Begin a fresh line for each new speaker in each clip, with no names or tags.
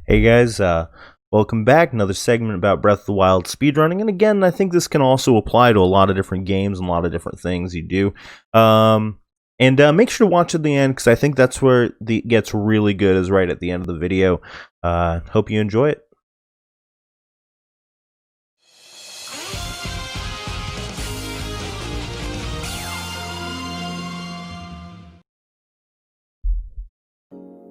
Hey guys, welcome back. Another segment about Breath of the Wild speedrunning. And again, I think this can also apply to a lot of different games and a lot of different things you do. Make sure to watch at the end because I think that's where it gets really good, is right at the end of the video. Hope you enjoy it.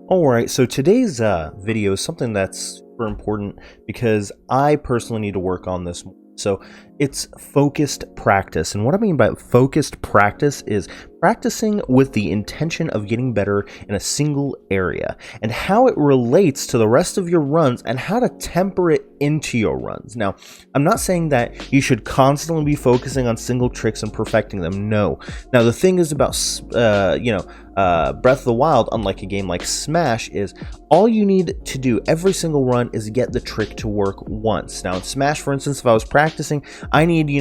Alright, so today's video is something that's super important because I personally need to work on this more. So it's focused practice. And what I mean by focused practice is practicing with the intention of getting better in a single area and how it relates to the rest of your runs and how to temper it into your runs. Now, I'm not saying that you should constantly be focusing on single tricks and perfecting them. No. Now, the thing is about, Breath of the Wild, unlike a game like Smash, is all you need to do every single run is get the trick to work once. Now, in Smash, for instance, if I was practicing, I need,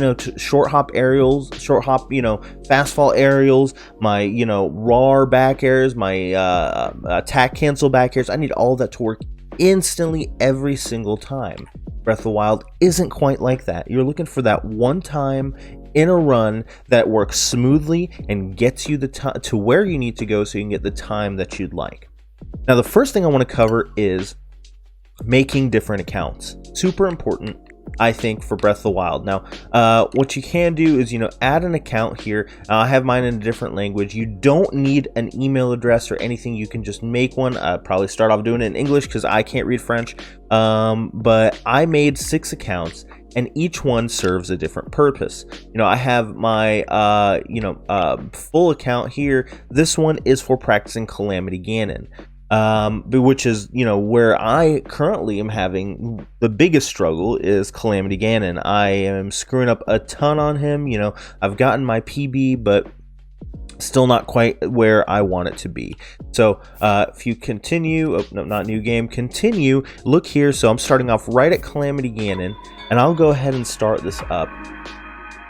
short hop aerials, fast fall aerials, my, raw back airs, my attack cancel back airs. I need all that to work instantly every single time. Breath of the Wild isn't quite like that. You're looking for that one time in a run that works smoothly and gets you to where you need to go so you can get the time that you'd like. Now, the first thing I want to cover is making different accounts. Super important, I think, for Breath of the Wild. Now, what you can do is, add an account here. I have mine in a different language. You don't need an email address or anything. You can just make one. Probably start off doing it in English because I can't read French. But I made 6 accounts, and each one serves a different purpose. I have my, full account here. This one is for practicing Calamity Ganon. Which is, where I currently am having the biggest struggle is Calamity Ganon. I am screwing up a ton on him. I've gotten my PB, but still not quite where I want it to be. So if you continue, not new game, continue, look here. So I'm starting off right at Calamity Ganon, and I'll go ahead and start this up.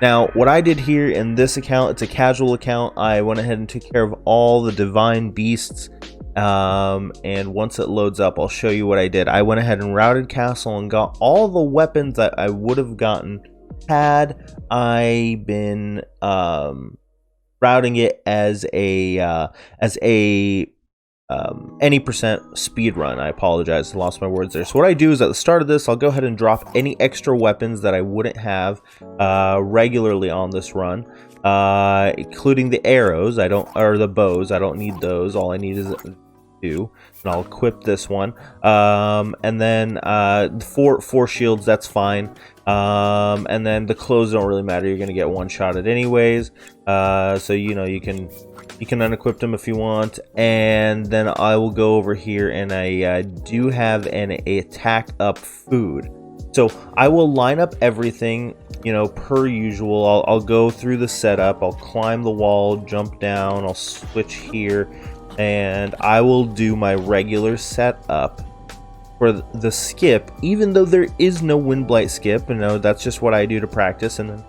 Now, what I did here in this account, it's a casual account. I went ahead and took care of all the divine beasts. And once it loads up, I'll show you what I did. I went ahead and routed castle and got all the weapons that I would have gotten had I been routing it as a any percent speed run. I apologize, I lost my words there. So what I do is at the start of this, I'll go ahead and drop any extra weapons that I wouldn't have regularly on this run, including the arrows. Or the bows. I don't need those. All I need is and I'll equip this one, and then four shields, that's fine, and then the clothes don't really matter. You're gonna get one shot at anyways, so you can unequip them if you want. And then I will go over here, and I do have an attack up food, so I will line up everything per usual. I'll go through the setup. I'll climb the wall, jump down, I'll switch here, and I will do my regular setup for the skip, even though there is no wind blight skip. That's just what I do to practice. And then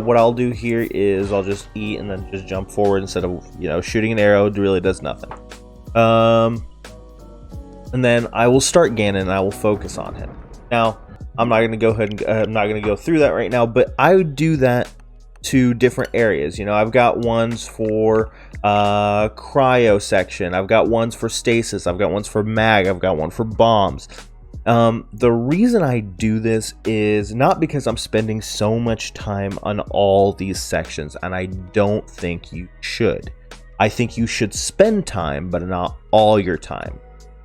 what I'll do here is I'll just eat and then just jump forward instead of shooting an arrow. It really does nothing. And then I will start Ganon and I will focus on him. Now, I'm not going to go through that right now, but I would do that to different areas. I've got ones for cryo section, I've got ones for stasis, I've got ones for mag, I've got one for bombs. The reason I do this is not because I'm spending so much time on all these sections, and I don't think you should. I think you should spend time, but not all your time.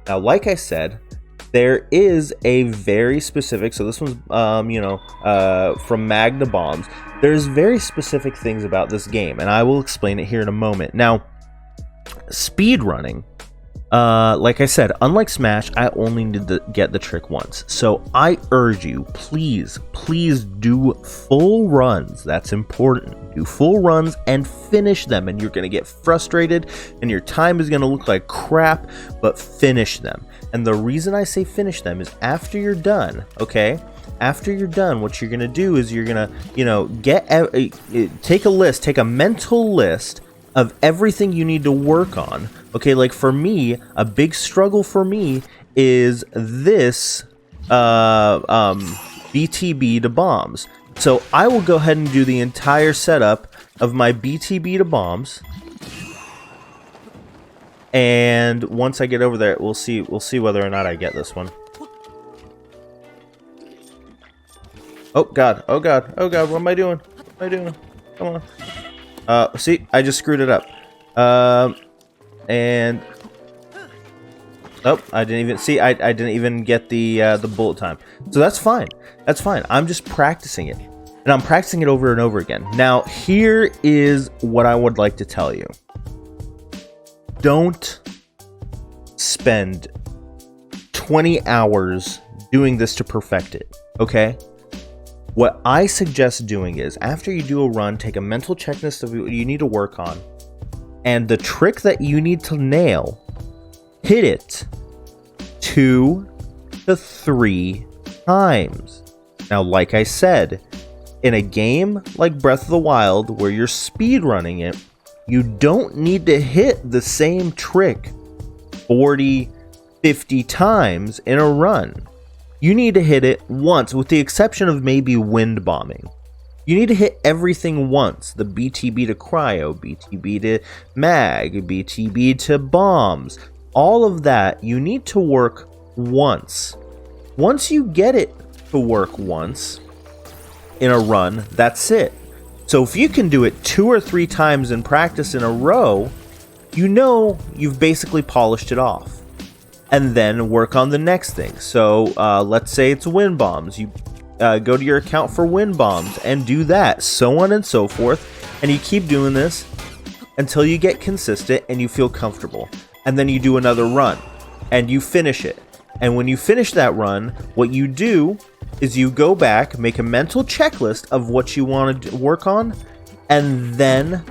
Now, like I said, there is a very specific, so this one's from mag to bombs. There's very specific things about this game, and I will explain it here in a moment. Now, speedrunning, like I said, unlike Smash, I only need to get the trick once. So I urge you, please do full runs. That's important. Do full runs and finish them, and you're going to get frustrated, and your time is going to look like crap, but finish them. And the reason I say finish them is after you're done, okay? After you're done, what you're going to do is you're going to, take a mental list of everything you need to work on. Okay, like for me, a big struggle for me is this BTB to bombs. So I will go ahead and do the entire setup of my BTB to bombs. And once I get over there, we'll see whether or not I get this one. Oh god, oh god, oh god, what am I doing? What am I doing? Come on. See, I just screwed it up. And oh, I didn't even see. I didn't even get the bullet time. So that's fine. That's fine. I'm just practicing it, and I'm practicing it over and over again. Now, here is what I would like to tell you. Don't spend 20 hours doing this to perfect it. Okay. What I suggest doing is, after you do a run, take a mental checklist of what you need to work on, and the trick that you need to nail, hit it 2 to 3 times. Now, like I said, in a game like Breath of the Wild, where you're speedrunning it, you don't need to hit the same trick 40, 50 times in a run. You need to hit it once, with the exception of maybe wind bombing. You need to hit everything once. The BTB to cryo, BTB to mag, BTB to bombs. All of that, you need to work once. Once you get it to work once in a run, that's it. So if you can do it 2 or 3 times in practice in a row, you know you've basically polished it off. And then work on the next thing. So let's say it's wind bombs. You go to your account for wind bombs and do that, so on and so forth. And you keep doing this until you get consistent and you feel comfortable. And then you do another run and you finish it. And when you finish that run, what you do is you go back, make a mental checklist of what you want to work on, and then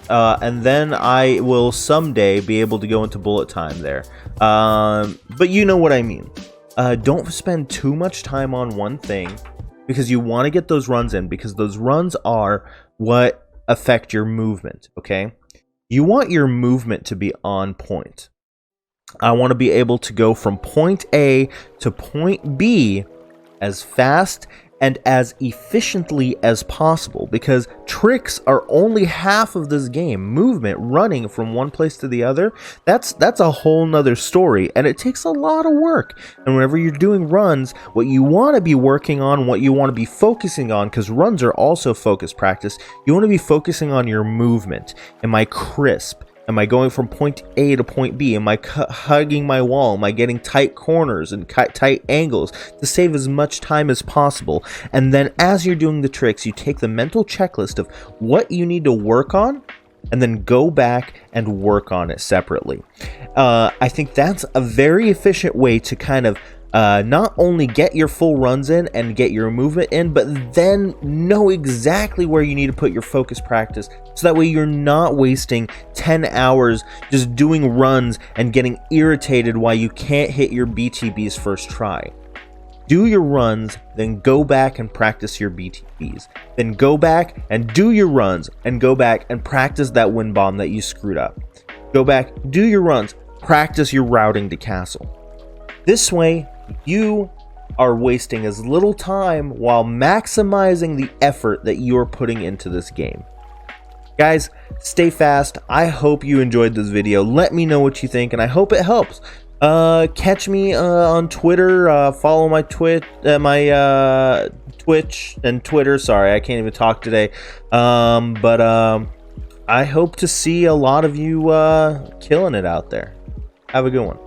I will someday be able to go into bullet time there. But you know what I mean. Don't spend too much time on one thing, because you want to get those runs in, because those runs are what affect your movement, okay? You want your movement to be on point. I want to be able to go from point A to point B as fast and as efficiently as possible, because tricks are only half of this game. Movement, running from one place to the other, that's a whole nother story, and it takes a lot of work. And whenever you're doing runs, what you want to be working on, what you want to be focusing on, because runs are also focus practice, you want to be focusing on your movement. Am I crisp? Am I going from point A to point B? Am I hugging my wall? Am I getting tight corners and tight angles to save as much time as possible? And then as you're doing the tricks, you take the mental checklist of what you need to work on, and then go back and work on it separately. I think that's a very efficient way to kind of not only get your full runs in and get your movement in, but then know exactly where you need to put your focus practice, so that way you're not wasting 10 hours just doing runs and getting irritated why you can't hit your BTBs first try. Do your runs, then go back and practice your BTBs. Then go back and do your runs, and go back and practice that wind bomb that you screwed up. Go back, do your runs, practice your routing to castle. This way, you are wasting as little time while maximizing the effort that you are putting into this game. Guys, stay fast. I hope you enjoyed this video. Let me know what you think, and I hope it helps. Catch me on Twitter. Follow my Twitch and Twitter. Sorry, I can't even talk today. But I hope to see a lot of you killing it out there. Have a good one.